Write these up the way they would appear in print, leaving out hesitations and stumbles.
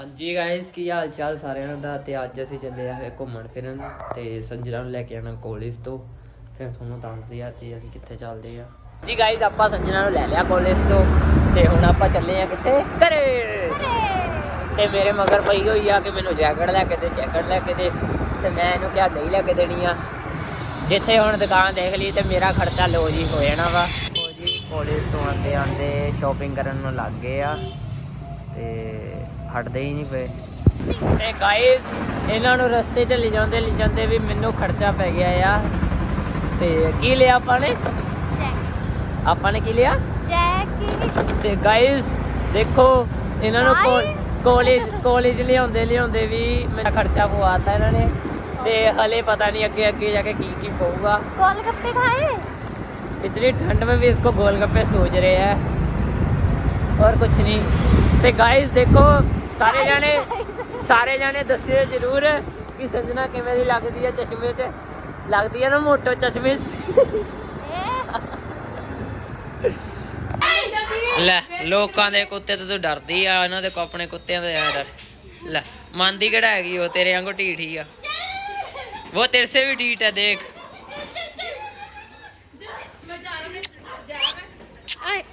हाँ जी गाइस की हाल चाल सारिਆਂ ਦਾ ਤੇ ਅੱਜ ਅਸੀਂ ਚੱਲੇ ਆ ਘੁੰਮਣ ਫਿਰਨ ਤੇ ਸੰਜਨਾ ਨੂੰ ਲੈ ਕੇ ਆਣਾ ਕਾਲਜ ਤੋਂ ਫਿਰ ਤੁਹਾਨੂੰ ਦੱਸਦੇ ਆ ਤੇ ਅਸੀਂ ਕਿੱਥੇ ਚੱਲਦੇ ਆ ਜੀ ਗਾਇਸ ਆਪਾਂ ਸੰਜਨਾ ਨੂੰ ਲੈ ਲਿਆ ਕਾਲਜ ਤੋਂ ਤੇ ਹੁਣ ਆਪਾਂ ਚੱਲੇ ਆ ਕਿੱਥੇ ਘਰੇ ਤੇ ਮੇਰੇ ਮਗਰ ਪਈ ਹੋਈ ਆ ਕਿ ਮੈਨੂੰ ਜੈਕਟ ਲੈ ਕੇ ਦੇ ਜੈਕਟ ਲੈ ਕੇ ਦੇ ਤੇ ਮੈਂ ਇਹਨੂੰ ਕਿਹਾ ਨਹੀਂ ਲੈ ਕੇ ਦੇਣੀ ਆ ਜਿੱਥੇ ਹੁਣ ਦੁਕਾਨ ਦੇਖ ਲਈ ਤੇ ਮੇਰਾ ਖਰਚਾ ਲੋ ਜੀ ਹੋ ਜਾਣਾ ਵਾ ਉਹ ਜੀ ਕਾਲਜ ਤੋਂ ਆਂਦੇ ਆਂਦੇ ਸ਼ਾਪਿੰਗ ਕਰਨ ਨੂੰ ਲੱਗ ਗਏ ਆ ਤੇ ਹਟਦੇ ਹੀ ਨਹੀਂ ਪਏ ਤੇ ਗਾਇਸ ਇਹਨਾਂ ਨੂੰ ਰਸਤੇ 'ਚ ਲਿਜਾਂਦੇ ਵੀ ਮੈਨੂੰ ਖਰਚਾ ਪੈ ਗਿਆ ਆ ਤੇ ਕੀ ਲਿਆ ਆਪਾਂ ਨੇ ਕੀ ਲਿਆ ਜੈਕਟ ਤੇ ਗਾਇਸ ਦੇਖੋ ਇਹਨਾਂ ਨੂੰ ਕਾਲਜ ਲਿਆਉਂਦੇ ਵੀ ਮੇਰਾ ਖਰਚਾ ਪਵਾਤਾ ਇਹਨਾਂ ਨੇ ਤੇ ਹਲੇ ਪਤਾ नहीं ਅੱਗੇ ਜਾ ਕੇ ਕੀ ਪਊਗਾ गोलगप्पे खाए इतनी ठंड में भी इसको गोलगप्पे सोच रहे हैं और कुछ नहीं ਤੇ ਗਾਇਸ ਦੇਖੋ ਸਾਰੇ ਜਾਣੇ ਦੱਸਿਓ ਜ਼ਰੂਰ ਕਿ ਸੰਜਨਾ ਕਿਵੇਂ ਦੀ ਲੱਗਦੀ ਹੈ ਚਸ਼ਮੇ 'ਚ ਲੱਗਦੀ ਹੈ ਨਾ ਮੋਟੋ ਚਸ਼ਮੇ ਲੈ ਲੋਕਾਂ ਦੇ ਕੁੱਤੇ ਤੋਂ ਤੂੰ ਡਰਦੀ ਆ ਇਹਨਾਂ ਦੇ ਕੋ ਆਪਣੇ ਕੁੱਤਿਆਂ ਦੇ ਡਰ ਲੈ ਮੰਨਦੀ ਕਿਹੜਾ ਹੈਗੀ ਉਹ ਤੇਰੇ ਵਾਂਗੂ ਢੀਠ ਹੀ ਆ वो तेरे से भी ढीठ है देख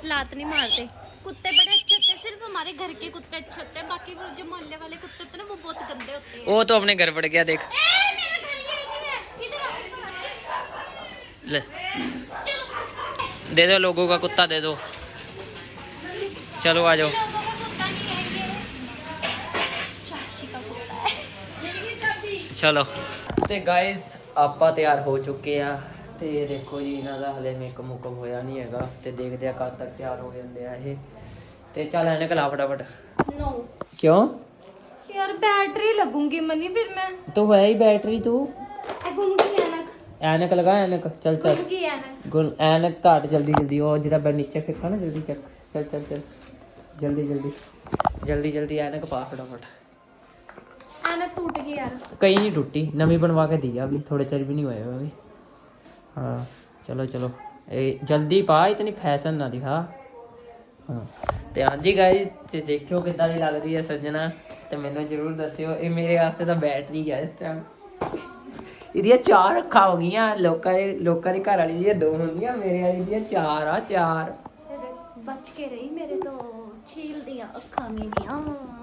लात नहीं मारते कुत्ते बड़े अच्छे होते हैं सिर्फ हमारे घर के कुत्ते अच्छे होते हैं बाकी वो जो मोहल्ले वाले कुत्ते होते हैं ना वो बहुत गंदे होते हैं वो तो अपने घर पड़ गया देख ले दे दो लोगों का कुत्ता दे दो चलो आ जाओ चलो ਤੇ ਗਾਇਸ ਆਪਾਂ ਤਿਆਰ ਹੋ ਚੁੱਕੇ ਆ ਤੇ ਦੇਖੋ ਜੀ ਇਹਨਾਂ ਦਾ ਹਲੇ ਮੇਕਅਪ ਹੋਇਆ ਨਹੀਂ ਹੈਗਾ ਤੇ ਦੇਖਦੇ ਆ ਕਦ ਤੱਕ ਤਿਆਰ ਹੋ ਜਾਂਦੇ ਆ ਇਹ ਤੇ ਚੱਲ ਐਨਕ ਲਾ ਫਟਾਫਟ नो क्यों यार बैटरी लगूंगी मनी फिर मैं तो है ही बैटरी तू घूमगी ऐनक ਐਨਕ ਲਗਾ ਐਨਕ ਚੱਲ ਚੱਲ घूमगी ऐनक ਗੁਣ ਐਨਕ ਘਾਟ ਜਲਦੀ ਉਹ ਜਿਹੜਾ ਬੈ ਨੀਚੇ ਫਿੱਕਾ ਨਾ ਜਲਦੀ ਚੱਕ ਚੱਲ ਜਲਦੀ ਐਨਕ ਪਾ ਫਟਾਫਟ ऐनक टूट गई यार कहीं नहीं टूटी नवी बनवा के दी अभी थोड़े चर भी नहीं हुए अभी हाँ चलो जल्दी पा इतनी फैशन ना दिखा हाँ तो हाँ जी गाइस ते देखियो कितना दी लगती है सजना तो मैंने जरूर दसियो ये मेरे वास्ते तो बैटरी है इस टाइम ਇਹਦੀਆਂ 4 ਅੱਖਾਂ ਹੋ ਗਈਆਂ ਲੋਕਾਂ ਦੇ ਘਰ ਵਾਲੀ ਦੀਆਂ 2 ਹੁੰਦੀਆਂ ਮੇਰੇ ਵਾਲੀ ਦੀਆਂ 4 ਆ 4 बच के रही मेरे तो छील दिया अखा मेरियां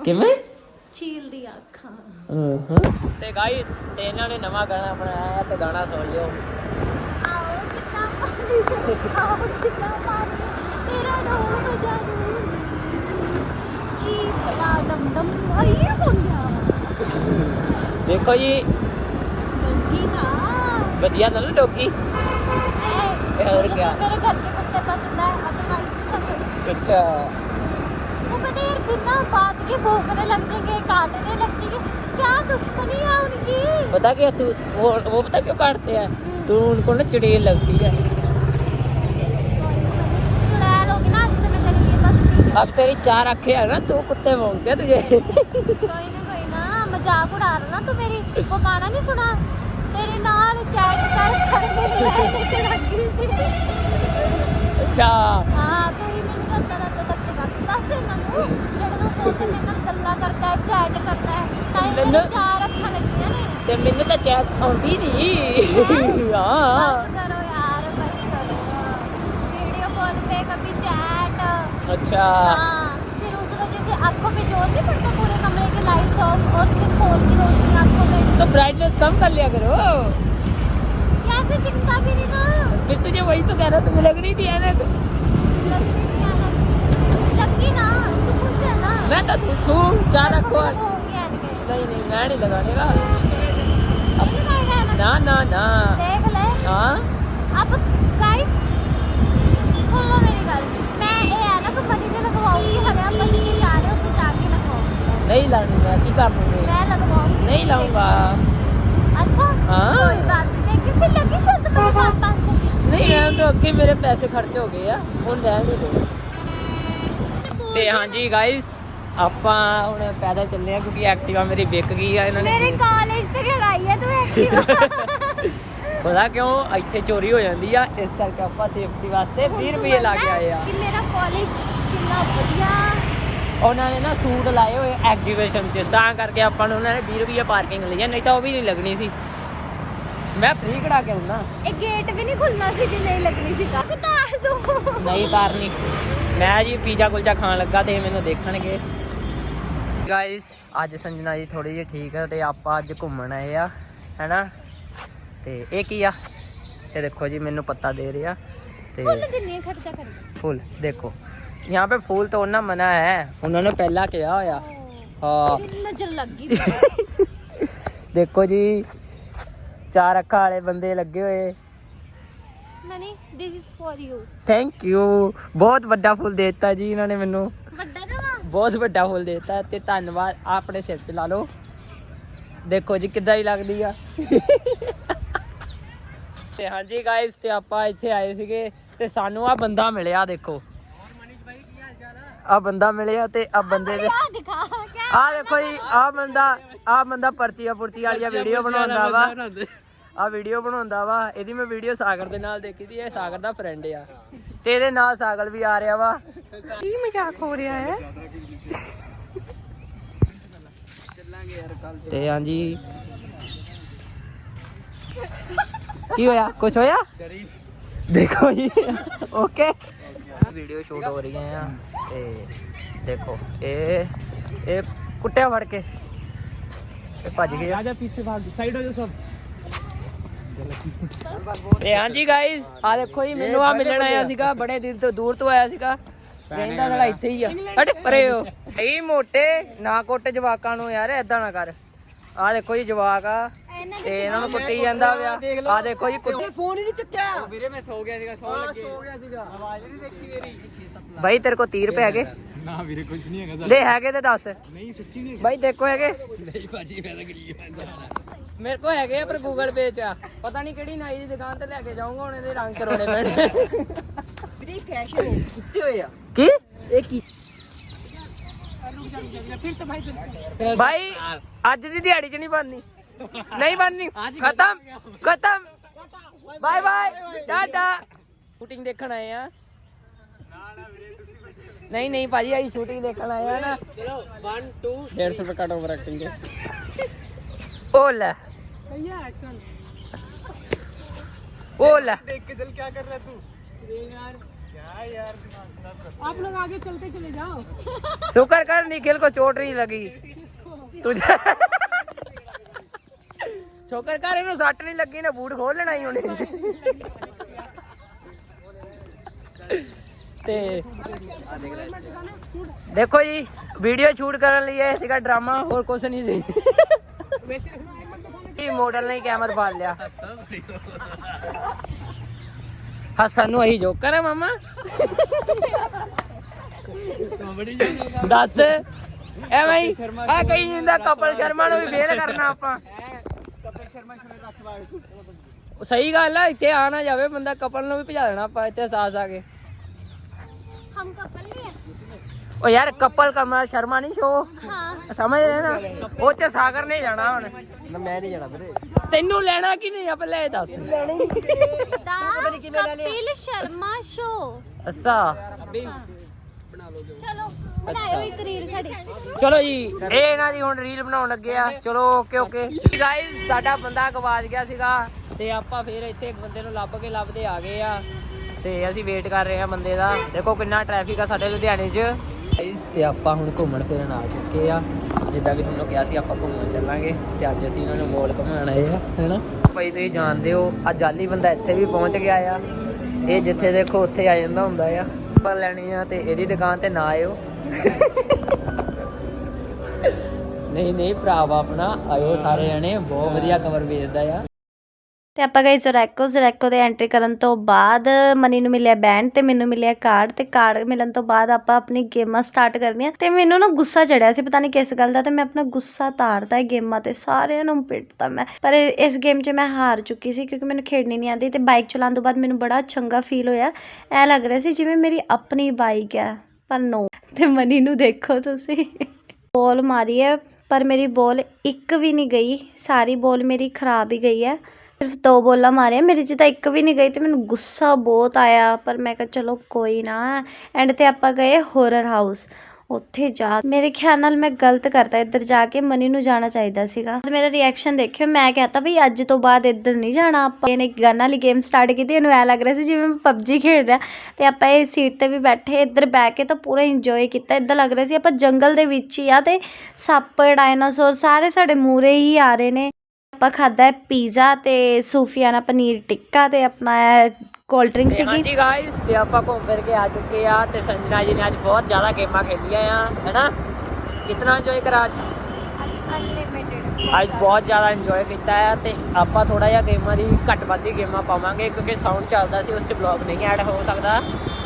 ਕਿਵੇਂ छील दिया अखा ਤੇ ਗਾਇਸ ਤੇ ਇਹਨਾਂ ਨੇ ਨਵਾਂ ਗਾਣਾ ਬਣਾਇਆ ਤੇ ਗਾਣਾ ਸੁਣ ਲਿਓ आओ कितना पानी तेरा ढोल बजा दूं चीप ला दम दम भाई ये कौन गया देखो जी डोगी ना ਵਧੀਆ ਨਾ ਡੋਗੀ और क्या मेरे घर के कुत्ते पसंद है अदरवाइज नहीं पसंद अच्छा वो पता है यार बिना बात के भौंकने लग जाएंगे काटने लग जाएंगे क्या दुश्मनी है उनकी पता क्या तू वो पता क्यों काटते हैं तू उनको ना चुड़ैल लगती है चुड़ैल होगी ना इससे मैं लगी है बस ठीक है अब तेरी 4 आंखें है ना 2 कुत्ते भौंकते हैं तुझे कोई ना मजाक उड़ा रहा ना तू मेरी वो गाना नहीं सुना तेरे नाल चैट कर लगी सी अच्छा हाँ तू ही मैंने करता धक्के दस ਇਹਨਾਂ ਨੂੰ ਜਿਹੜਾ ਨੂੰ ਫੋਨ ਤੇ ਮੇਰੇ ਨਾਲ ਗੱਲਾਂ ਕਰਦਾ ਹੈ ਚੈਟ ਕਰਦਾ ਹੈ ਤਾਂ ਮੈਨੂੰ 4 ਅੱਖਾਂ ਲੱਗੀਆਂ ਨੇ ਤੇ ਮੈਨੂੰ ਤਾਂ ਚੈਟ ਆਉਂਦੀ ਨਹੀਂ ਹਾਂ बस करो यार बस करो वीडियो कॉल पे कभी चैट अच्छा हाँ फिर उस वजह से आंखों पे जोर नहीं पड़ता पूरे कमरे की लाइट्स ऑफ और सिर्फ फोन की रोशनी आंखों में तो ब्राइटनेस कम कर लिया करो या फिर दिखता भी नहीं ना फिर तुझे वही तो कह रहा तुझे लग रही थी ऐनक लगी ना तू खुश है ना मैं तो खुश हूँ 4 आंखों होगी ऐनक नहीं मैं नहीं लगाने का नहीं लगाएगा ऐनक ना देख ले हाँ अब गाइस सुन लो मेरी गल मैं ये ऐनक मनी से लगवाऊंगी हरिया मनी के जा रहे हो तो जाके लगवाऊंगी नहीं लानी मैं की कर दूंगी मैं लगवाऊंगी नहीं लाऊंगा अच्छा हाँ कोई बात नहीं लेकिन फिर लगी शुद्ध में 500 की नहीं रहने तो अगे मेरे पैसे खर्च हो गए आ ਹੁਣ ਰਹਿਣ ਨਹੀਂ ਦੋ ਤੇ ਹਾਂਜੀ ਗਾਇਸ ਆਪਾਂ ਹੁਣ ਪੈਦਲ ਚੱਲੇ ਆ ਕਿਉਂਕਿ ਐਕਟਿਵਾ ਮੇਰੀ ਵਿਕ ਗਈ ਆ ਇਹਨਾਂ ਨੇ मेरे कॉलेज से खड़ाई है तू एक्टिवा ਪਤਾ ਕਿਉਂ ਇੱਥੇ ਚੋਰੀ ਹੋ ਜਾਂਦੀ ਆ ਇਸ ਕਰਕੇ ਆਪਾਂ ਸੇਫਟੀ ਵਾਸਤੇ 20 ਰੁਪਏ ਲਾ ਕੇ ਆਏ ਆ कि मेरा कॉलेज कितना बढ़िया ਉਹਨਾਂ ਨੇ ਨਾ ਸੂਟ ਲਾਏ ਹੋਏ ਐਗਜੀਬਿਸ਼ਨ 'ਚ, ਤਾਂ ਕਰਕੇ ਆਪਾਂ ਨੂੰ ਉਹਨਾਂ ਨੇ 20 ਰੁਪਏ ਪਾਰਕਿੰਗ ਲਈ ਆ, ਨਹੀਂ ਤਾਂ ਉਹ ਵੀ ਨਹੀਂ ਲੱਗਣੀ ਸੀ। ਮੈਂ ਫ੍ਰੀ ਕਢਾ ਕੇ ਆਉਣਾ। ਇਹ ਗੇਟ ਵੀ ਨਹੀਂ ਖੁੱਲਣਾ ਸੀ ਜੇ ਨਹੀਂ ਲੱਗਣੀ ਸੀ। ਉਤਾਰ ਦੋ। ਨਹੀਂ ਤਾਰਨੀ। ਮੈਂ ਜੀ ਪੀਜ਼ਾ ਕੁਲਚਾ ਖਾਣ ਲੱਗਾ ਤੇ ਮੈਨੂੰ ਦੇਖਣਗੇ। ਗਾਇਸ ਅੱਜ ਸੰਜਨਾ ਜੀ ਥੋੜੀ ਜਿਹੀ ਠੀਕ ਹੈ ਤੇ ਆਪਾਂ ਅੱਜ ਘੁੰਮਣ ਆਏ ਆ, ਹੈਨਾ। ਤੇ ਇਹ ਕੀ ਆ? ਇਹ ਦੇਖੋ जी मैंने पत्ता दे रहे फूल देखो यहाँ पे फूल तोड़ना मना है, उन्होंने पहला किया होया। हाँ नजर लग गई। देखो जी 4 अखा वाले बंदे लगे हुए। Thank you. बहुत बड़ा फूल देता जी इन्होंने मैनू, बहुत बड़ा फूल देता ते धन्यवाद। अपने सिर च ला लो। देखो जी किद्दां ही लगदी आ। ਤੇ ਹਾਂਜੀ ਗਾਇਸ ਤੇ ਆਪਾਂ ਇੱਥੇ ਆਏ ਸੀਗੇ ਤੇ ਸਾਨੂੰ ਆ ਬੰਦਾ ਮਿਲਿਆ। ਦੇਖੋ ਆ ਬੰਦਾ ਮਿਲਿਆ ਤੇ ਆ ਬੰਦੇ ਦੇ ਆ ਦੇਖੋ ਜੀ ਆ ਬੰਦਾ ਪਰਚੀਆਂ ਵਾਲੀਆਂ ਵੀਡੀਓ ਬਣਾਉਂਦਾ ਵਾ। ਆ ਵੀਡੀਓ ਬਣਾਉਂਦਾ ਵਾ। ਇਹਦੀ ਮੈਂ ਵੀਡੀਓ ਸਾਗਰ ਦੇ ਨਾਲ ਦੇਖੀ ਸੀ। ਇਹ ਸਾਗਰ ਦਾ ਫਰੈਂਡ ਆ ਤੇ ਇਹਦੇ ਨਾਲ ਸਾਗਰ ਵੀ ਆ ਰਿਹਾ ਵਾ। ਕੀ ਮਜ਼ਾਕ ਹੋ ਰਿਹਾ ਹੈ? ਤੇ ਹਾਂਜੀ ਕੀ ਹੋਇਆ? ਕੁਛ ਹੋਇਆ? ਦੇਖੋ ਜੀ ਓਕੇ ਵੀਡੀਓ ਸ਼ੂਟ ਹੋ ਰਹੀ ਹੈ ਤੇ ਦੇਖੋ ਇਹ ਕੁੱਟਿਆ ਫੜ ਕੇ ਤੇ ਭੱਜ ਗਏ। ਆ ਜਾ ਪਿੱਛੇ ਭਾਗ ਸਾਈਡ ਹੋ ਜਾ ਸਭ। ਤੇ ਹਾਂਜੀ ਗਾਇਸ ਆ ਦੇਖੋ ਜੀ ਮੈਨੂੰ ਆ ਮਿਲਣ ਆਇਆ ਸੀਗਾ, ਬੜੇ ਦੂਰ ਤੋਂ ਆਇਆ ਸੀਗਾ। ਰਹਿੰਦਾ ਸਾਡਾ ਇੱਥੇ ਹੀ ਆ। ਹਟ ਪਰੇ ਹੋ ਇਹ ਮੋਟੇ ਨਾ ਕੁੱਟ ਜਵਾਕਾਂ ਨੂੰ ਯਾਰ, ਏਦਾਂ ਨਾ ਕਰ। ਆ ਦੇਖੋ ਜੀ ਜਵਾਕ ਆ ਤੇ ਇਹਨਾਂ ਨੂੰ ਕੁੱਟੀ ਜਾਂਦਾ ਪਿਆ। ਆ ਦੇਖੋ ਜੀ ਫੋਨ ਹੀ ਨਹੀਂ ਚੱਕਿਆ ਵੀਰੇ ਮੈਂ ਸੌ ਗਿਆ ਸੀਗਾ। ਸੋ ਗਿਆ ਸੀਗਾ। ਆਵਾਜ਼ ਨਹੀਂ ਦੇਖੀ ਮੇਰੀ। ਬਾਈ ਤੇਰੇ ਕੋਲ 30 ਰੁਪਏ ਹੈਗੇ? ਨਾ ਵੀਰੇ ਕੁਝ ਨਹੀਂ ਹੈਗਾ। ਦੇ ਹੈਗੇ ਤੇ ਦੱਸ। ਨਹੀਂ ਸੱਚੀ ਨਹੀਂ ਬਾਈ ਦੇਖੋ ਹੈਗੇ? ਨਹੀਂ ਭਾਜੀ ਮੈਂ ਤਾਂ ਗਰੀਬ ਹਾਂ। ਮੇਰੇ ਕੋਲ ਹੈਗੇ ਆ ਪਰ ਗੂਗਲ ਪੇ 'ਚ ਆ। ਪਤਾ ਨਹੀਂ ਕਿਹੜੀ ਨਾਈ ਦੀ ਦੁਕਾਨ ਤੇ ਲੈ ਕੇ ਜਾਊਂਗਾ, ਹੁਣ ਇਹਦੇ ਰੰਗ ਕਰਾਉਣੇ ਪੈਣੇ। ਵੀਰੇ ਫੈਸ਼ਨ ਕਿੱਥੇ ਹੋਏ ਆ? ਕੀ ਇਹ ਕੀ ਭਾਈ ਅੱਜ ਦੀ ਦਿਹਾੜੀ 'ਚ ਨਹੀਂ ਬਣਨੀ, ਨਹੀਂ ਬਣਨੀ। ਖਤਮ ਬਾਏ ਬਾਏ ਟਾਟਾ। ਸ਼ੂਟਿੰਗ ਦੇਖਣ ਆਏ ਆ। ਨਹੀਂ ਭਾਜੀ ਅਸੀਂ ਸ਼ੂਟਿੰਗ ਦੇਖਣ ਆਏ ਆ ਨਾ। ਚਲੋ 1 2 150 ਰੁਪਏ ਕੱਟ ਓਵਰ ਐਕਟਿੰਗ ਦੇ। ओ ले भैया एक्शन। ओ ले देख के चल। क्या कर रहा है तू? यार क्या यार दिमाग खराब कर। आप लोग आगे चलते चले जाओ। शुक्र कर निखिल को चोट नहीं लगी। तुझे शुक्र कर इन्हें सट नहीं लगी ना, बूट खोल लेना ही उन्हें। ते देखो जी वीडियो शूट करने लिए सीगा ड्रामा, और कुछ नहीं सी। मॉडल ने कैमरा पा लिया। हसन नु यही जोकर है मामा। दस ए भाई आ कहीं जिंदा कपिल शर्मा नु भी फेल करना आपा। सही गल है, इत्थे आ ना जावे बंदा, कपिल नु भी भजा देना आपा इत्थे साथ आके। हम कपल नहीं है। ओ यार कपिल कमल शर्मा नहीं शो। हाँ। समझ रहे ना? ਉਹ ਤੇ ਸਾਗਰ ਨੇ ਜਾਣਾ ਹੁਣ। ना मैं नहीं जाना ਵੀਰੇ। ਤੈਨੂੰ ਲੈਣਾ ਕਿ ਨਹੀਂ ਆ ਪਹਿਲਾਂ ਇਹ ਦੱਸ। ਲੈਣੇ ਨਹੀਂ ਵੀਰੇ। ਪਤਾ ਨਹੀਂ ਕਿਵੇਂ ਲੈ ਲਿਆ। कपिल शर्मा शो। ਅੱਛਾ चलो बनाओ एक रील साडी। ਚਲੋ ਜੀ ਇਹ ਇਹਨਾਂ ਦੀ ਹੁਣ ਰੀਲ ਬਣਾਉਣ ਲੱਗੇ ਆ। ਚਲੋ ਓਕੇ ਗਾਇਸ ਸਾਡਾ ਬੰਦਾ ਗਵਾਚ ਗਿਆ ਸੀਗਾ ਤੇ ਆਪਾਂ ਫਿਰ ਇੱਥੇ ਇੱਕ ਬੰਦੇ ਨੂੰ ਲੱਭਦੇ ਆ ਗਏ ਆ ਤੇ ਅਸੀਂ ਵੇਟ ਕਰ ਰਹੇ ਆ ਬੰਦੇ ਦਾ। ਦੇਖੋ ਕਿੰਨਾ ਟ੍ਰੈਫਿਕ ਆ ਸਾਡੇ ਲੁਧਿਆਣੇ 'ਚ ਗਾਇਸ। ਤੇ ਆਪਾਂ ਹੁਣ ਘੁੰਮਣ ਫਿਰਨ ਆ ਚੁੱਕੇ ਆ, ਜਿੱਦਾਂ ਕਿ ਤੁਹਾਨੂੰ ਕਿਹਾ ਸੀ ਆਪਾਂ ਘੁੰਮਣ ਚੱਲਾਂਗੇ ਤੇ ਅੱਜ ਅਸੀਂ ਇਹਨਾਂ ਨੂੰ ਮੋਲ ਘੁਮਾਉਣ ਆਏ ਆ, ਹੈਨਾ ਭਾਈ। ਤੁਸੀਂ ਜਾਣਦੇ ਹੋ ਆ ਜਾਲੀ ਬੰਦਾ ਇੱਥੇ ਵੀ ਪਹੁੰਚ ਗਿਆ ਆ। ਇਹ ਜਿੱਥੇ ਦੇਖੋ ਉੱਥੇ ਆ ਜਾਂਦਾ ਹੁੰਦਾ ਆ। ਪਰ ਲੈਣੀ ਆ ਤੇ ਇਹਦੀ ਦੁਕਾਨ ਤੇ ਨਾ ਆਇਓ। ਨਹੀਂ ਭਰਾਵਾ ਆਪਣਾ ਆਇਓ ਸਾਰੇ ਜਣੇ, ਬਹੁਤ ਵਧੀਆ ਕਵਰ ਵੇਚਦਾ ਆ। ਤੇ ਆਪਾਂ ਗਏ ਜ਼ੋਰੈਕੋ ਦੇ ਐਂਟਰੀ ਕਰਨ ਤੋਂ ਬਾਅਦ ਮਨੀ ਨੂੰ ਮਿਲਿਆ ਬੈਂਡ ਤੇ ਮੈਨੂੰ ਮਿਲਿਆ ਕਾਰਡ ਤੇ ਕਾਰਡ ਮਿਲਣ ਤੋਂ ਬਾਅਦ ਆਪਾਂ ਆਪਣੀ ਗੇਮਾਂ ਸਟਾਰਟ ਕਰਨੀਆਂ। ਤੇ ਮੈਨੂੰ ਨਾ ਗੁੱਸਾ ਚੜਿਆ ਸੀ ਪਤਾ ਨਹੀਂ ਕਿਸ ਗੱਲ ਦਾ, ਤੇ ਮੈਂ ਆਪਣਾ ਗੁੱਸਾ ਤਾਰਦਾ ਇਹ ਗੇਮਾਂ ਤੇ, ਸਾਰਿਆਂ ਨੂੰ ਪਿੱਟਦਾ ਮੈਂ। ਪਰ ਇਸ ਗੇਮ 'ਚ ਮੈਂ ਹਾਰ ਚੁੱਕੀ ਸੀ ਕਿਉਂਕਿ ਮੈਨੂੰ ਖੇਡਣੀ ਨਹੀਂ ਆਉਂਦੀ। ਤੇ ਬਾਈਕ ਚਲਾਉਣ ਤੋਂ ਬਾਅਦ ਮੈਨੂੰ ਬੜਾ ਚੰਗਾ ਫੀਲ ਹੋਇਆ, ਐ ਲੱਗ ਰਿਹਾ ਸੀ ਜਿਵੇਂ ਮੇਰੀ ਆਪਣੀ ਬਾਈਕ ਹੈ, ਪਰ ਨੋ। ਤੇ ਮਨੀ ਨੂੰ ਦੇਖੋ ਤੁਸੀਂ, ਬੋਲ ਮਾਰੀ ਹੈ ਪਰ ਮੇਰੀ ਬੋਲ ਇੱਕ ਵੀ ਨਹੀਂ ਗਈ, ਸਾਰੀ ਬੋਲ ਮੇਰੀ ਖਰਾਬ ਹੀ ਗਈ ਹੈ। ਸਿਰਫ 2 ਬੋਲਾਂ ਮਾਰਿਆ, ਮੇਰੇ 'ਚ ਤਾਂ ਇੱਕ ਵੀ ਨਹੀਂ ਗਈ ਤੇ ਮੈਨੂੰ ਗੁੱਸਾ ਬਹੁਤ ਆਇਆ। ਪਰ ਮੈਂ ਕਿਹਾ ਚਲੋ ਕੋਈ ਨਾ। ਐਂਡ ਤੇ ਆਪਾਂ ਗਏ ਹੋਰਰ ਹਾਊਸ। ਉੱਥੇ ਜਾ ਮੇਰੇ ਖਿਆਲ ਨਾਲ ਮੈਂ ਗਲਤ ਕਰਤਾ, ਇੱਧਰ ਜਾ ਕੇ ਮਨੀ ਨੂੰ ਜਾਣਾ ਚਾਹੀਦਾ ਸੀਗਾ। ਮੇਰਾ ਰਿਐਕਸ਼ਨ ਦੇਖਿਓ, ਮੈਂ ਕਹਤਾ ਵੀ ਅੱਜ ਤੋਂ ਬਾਅਦ ਇੱਧਰ ਨਹੀਂ ਜਾਣਾ ਆਪਾਂ। ਇਹਨੇ ਗਨ ਵਾਲੀ ਗੇਮ ਸਟਾਰਟ ਕੀਤੀ, ਇਹਨੂੰ ਐ ਲੱਗ ਰਿਹਾ ਸੀ ਜਿਵੇਂ ਮੈਂ ਪਬਜੀ ਖੇਡ ਰਿਹਾ, ਤੇ ਆਪਾਂ ਇਹ ਸੀਟ ਤੇ ਵੀ ਬੈਠੇ, ਇੱਧਰ ਬਹਿ ਕੇ ਤਾਂ ਪੂਰਾ ਇੰਜੋਏ ਕੀਤਾ। ਇੱਦਾਂ ਲੱਗ ਰਿਹਾ ਸੀ ਆਪਾਂ ਜੰਗਲ ਦੇ ਵਿੱਚ ਹੀ ਆ, ਤੇ ਸੱਪ ਡਾਇਨਾਸੌਰ ਸਾਰੇ ਸਾਡੇ ਮੂਹਰੇ ਹੀ ਆ ਰਹੇ ਨੇ। ਆਪਾਂ ਖਾਦਾ ਪੀਜ਼ਾ ਤੇ ਸੂਫੀਆਨਾ ਪਨੀਰ ਟਿੱਕਾ ਤੇ ਆਪਣਾ ਕੋਲਡ ਡਰਿੰਕ ਸੀਗੀ। ਹਾਂਜੀ ਗਾਇਸ, ਤੇ ਆਪਾਂ ਘੁੰਮ ਫਿਰ ਕੇ ਆ ਚੁੱਕੇ ਆ, ਤੇ ਸੰਜਨਾ ਜੀ ਨੇ ਅੱਜ ਬਹੁਤ ਜ਼ਿਆਦਾ ਗੇਮਾਂ ਖੇਲੀਆਂ ਆ, ਹੈਨਾ? ਕਿਤਨਾ ਇੰਜੋਏ ਕਰਾ ਅੱਜ ਬਹੁਤ ਜ਼ਿਆਦਾ ਇੰਜੋਏ ਕੀਤਾ ਹੈ। ਤੇ ਆਪਾਂ ਥੋੜਾ ਜਿਹਾ ਗੇਮਾਂ ਦੀ ਘੱਟ ਵੱਧ ਹੀ ਗੇਮਾਂ ਪਾਵਾਂਗੇ, ਕਿਉਂਕਿ ਸਾਊਂਡ ਚੱਲਦਾ ਸੀ, ਉਸ 'ਚ ਬਲੌਗ ਨਹੀਂ ਐਡ ਹੋ ਸਕਦਾ,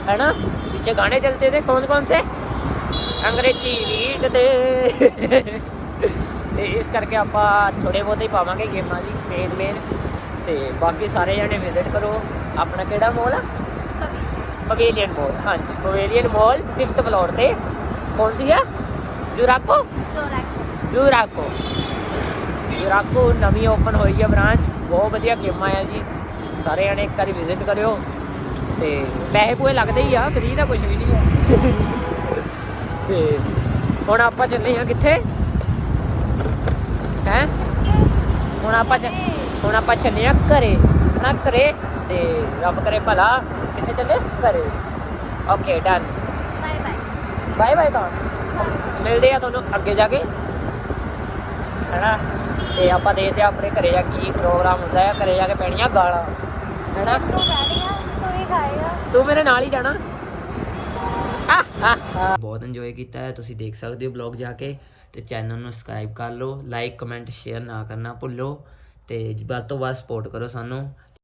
ਹੈਨਾ? ਪਿੱਛੇ ਗਾਣੇ ਚਲਤੇ थे कौन से ਅੰਗਰੇਜ਼ੀ ਰੀਡ ਦੇ ਤੇ ਇਸ ਕਰਕੇ ਆਪਾਂ ਥੋੜੇ ਬਹੁਤ ਹੀ ਪਾਵਾਂਗੇ ਗੇਮਾਂ ਦੀ ਮੇਨ। ਤੇ ਬਾਕੀ ਸਾਰੇ ਜਣੇ ਵਿਜ਼ਿਟ ਕਰੋ ਆਪਣਾ ਕਿਹੜਾ ਮੋਲ ਆ, ਪਵੇਲੀਅਨ ਮੋਲ। ਹਾਂਜੀ, ਪਵੇਲੀਅਨ ਮੋਲ 5th ਫਲੋਰ ਤੇ। ਕੌਣ ਸੀ ਆ? ਜੁਰਾਕੋ ਨਵੀਂ ਓਪਨ ਹੋਈ ਹੈ ਬ੍ਰਾਂਚ, ਬਹੁਤ ਵਧੀਆ ਗੇਮਾਂ ਆ ਜੀ। ਸਾਰੇ ਜਣੇ ਇੱਕ ਵਾਰੀ ਵਿਜ਼ਿਟ ਕਰਿਓ। ਤੇ ਪੈਸੇ ਪੂਏ ਲੱਗਦੇ ਹੀ ਆ, ਫਰੀ ਦਾ ਕੁਝ ਵੀ ਨਹੀਂ ਹੈ। ਤੇ ਹੁਣ ਆਪਾਂ ਚੱਲੇ ਆ ਕਿੱਥੇ ਹੈ? ਹੁਣ ਆਪਾਂ ਚੱਲੇ ਆ ਘਰੇ ਨਾ, ਘਰੇ। ਤੇ ਰੱਬ ਕਰੇ ਭਲਾ, ਕਿੱਥੇ ਚੱਲੇ? ਘਰੇ। Okay done, bye bye. ਤਾਂ ਮਿਲਦੇ ਆ ਤੁਹਾਨੂੰ ਅੱਗੇ ਜਾ ਕੇ, ਹੈਨਾ? ਤੇ ਆਪਾਂ ਦੇਖਦੇ ਆ ਆਪਣੇ ਘਰੇ ਜਾ ਕੀ ਪ੍ਰੋਗਰਾਮ ਹੁੰਦਾ ਹੈ। ਘਰੇ ਜਾ ਕੇ ਪੈਣੀਆਂ ਗਾਲਾਂ, ਹੈਨਾ? ਤੂੰ ਮੇਰੇ ਨਾਲ ਹੀ ਜਾਣਾ। ਬਹੁਤ ਇੰਜੋਏ ਕੀਤਾ ਹੈ, ਤੁਸੀਂ ਦੇਖ ਸਕਦੇ ਹੋ ਬਲੌਗ ਜਾ ਕੇ। ਤੇ ਚੈਨਲ ਨੂੰ ਸਬਸਕ੍ਰਾਈਬ ਕਰ ਲਓ, ਲਾਈਕ ਕਮੈਂਟ ਸ਼ੇਅਰ ਨਾ ਕਰਨਾ ਭੁੱਲੋ, ਤੇ ਵੱਧ ਤੋਂ ਵੱਧ ਸਪੋਰਟ ਕਰੋ ਸਾਨੂੰ।